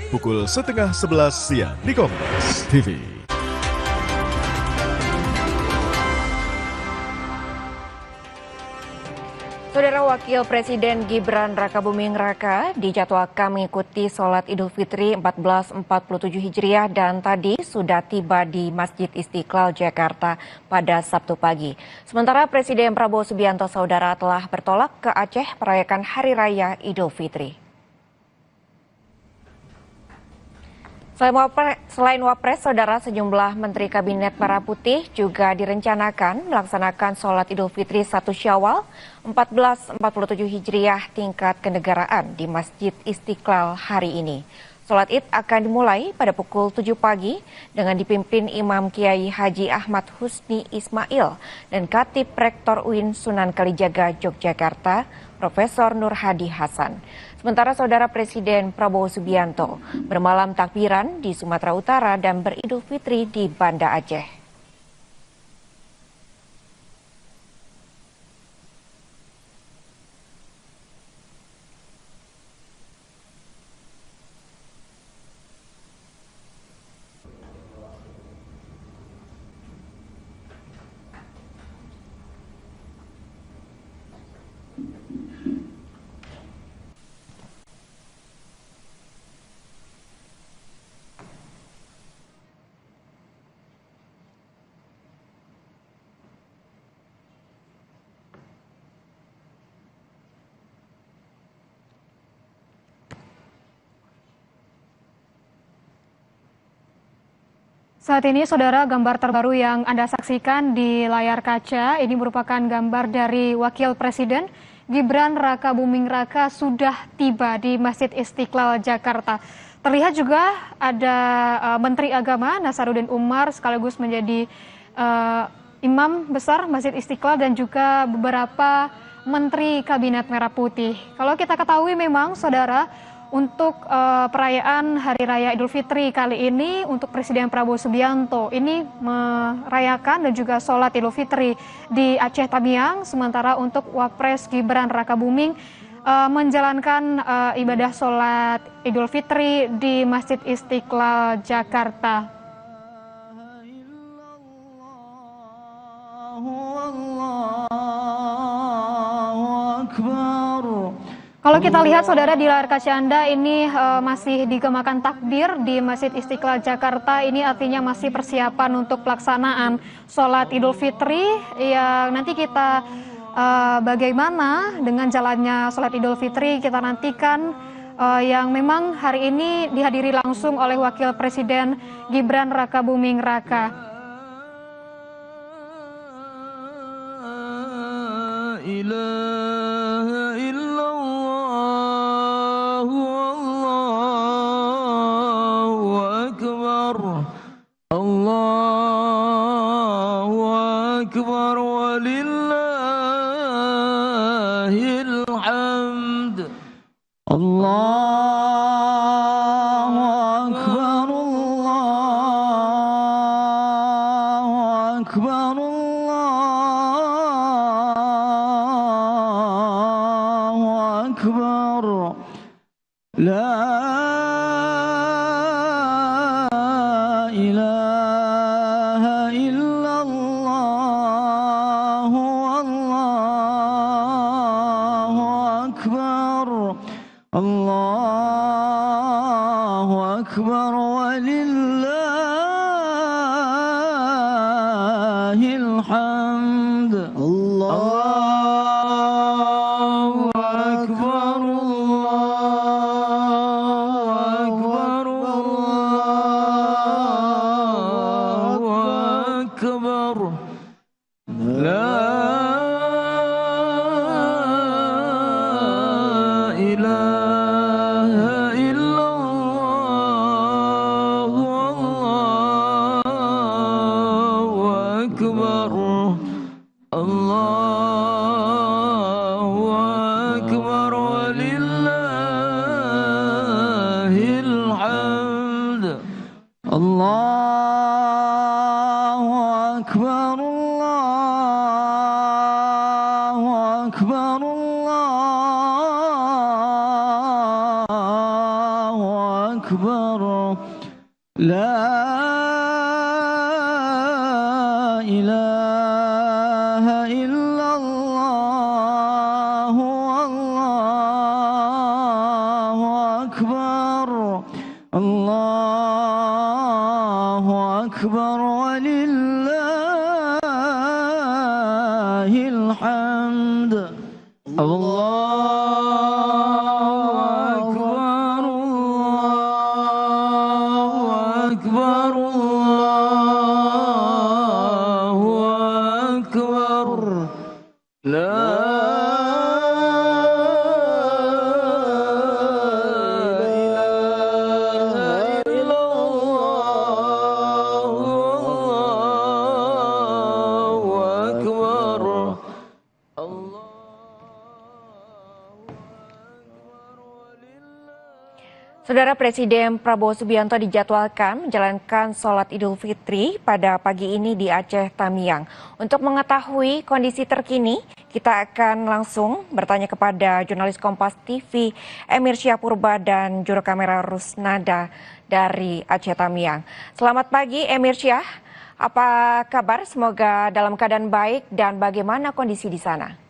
pukul setengah 11 siang di Kompas TV. Saudara Wakil Presiden Gibran Rakabuming Raka dijadwalkan mengikuti sholat Idul Fitri 1447 Hijriah dan tadi sudah tiba di Masjid Istiqlal Jakarta pada Sabtu pagi. Sementara Presiden Prabowo Subianto saudara telah bertolak ke Aceh merayakan Hari Raya Idul Fitri. Selain Wapres, saudara, sejumlah Menteri Kabinet Merah Putih juga direncanakan melaksanakan sholat Idul Fitri 1 Syawal 1447 Hijriah tingkat kenegaraan di Masjid Istiqlal hari ini. Sholat Id akan dimulai pada pukul 7 pagi dengan dipimpin Imam Kiai Haji Ahmad Husni Ismail dan Khatib Rektor UIN Sunan Kalijaga Yogyakarta, Profesor Nur Hadi Hasan. Sementara saudara Presiden Prabowo Subianto bermalam takbiran di Sumatera Utara dan beridul fitri di Banda Aceh. Saat ini, saudara, gambar terbaru yang Anda saksikan di layar kaca ini merupakan gambar dari Wakil Presiden Gibran Rakabuming Raka sudah tiba di Masjid Istiqlal Jakarta. Terlihat juga ada Menteri Agama Nasaruddin Umar sekaligus menjadi Imam Besar Masjid Istiqlal dan juga beberapa Menteri Kabinet Merah Putih. Kalau kita ketahui memang, saudara, untuk perayaan Hari Raya Idul Fitri kali ini untuk Presiden Prabowo Subianto ini merayakan dan juga sholat Idul Fitri di Aceh Tamiang, sementara untuk Wapres Gibran Rakabuming menjalankan ibadah sholat Idul Fitri di Masjid Istiqlal Jakarta. Kalau kita lihat, saudara, di layar kaca Anda ini masih digemakan takbir di Masjid Istiqlal Jakarta. Ini artinya masih persiapan untuk pelaksanaan sholat Idul Fitri yang nanti kita bagaimana dengan jalannya sholat Idul Fitri kita nantikan yang memang hari ini dihadiri langsung oleh Wakil Presiden Gibran Rakabuming Raka. Allahu Akbar walillahil hamd. Allahu Akbar, Allahu Akbar, Allahu Akbar. La ilaha illallah, Allahu akbar, Allahu akbar walillahil hamd. Allahu akbar, La ilaha illallah, Allahu akbar, Allahu akbar walillahil hamd. Allahu akbar, Allahu akbar, Allahu akbar. أكبر لا إله إلا الله والله أكبر الله أكبر ولله الحمد Saudara, Presiden Prabowo Subianto dijadwalkan menjalankan sholat Idul Fitri pada pagi ini di Aceh Tamiang. Untuk mengetahui kondisi terkini, kita akan langsung bertanya kepada jurnalis Kompas TV Emir Syahpurba dan juru kamera Rusnada dari Aceh Tamiang. Selamat pagi Emir Syah, apa kabar? Semoga dalam keadaan baik dan bagaimana kondisi di sana?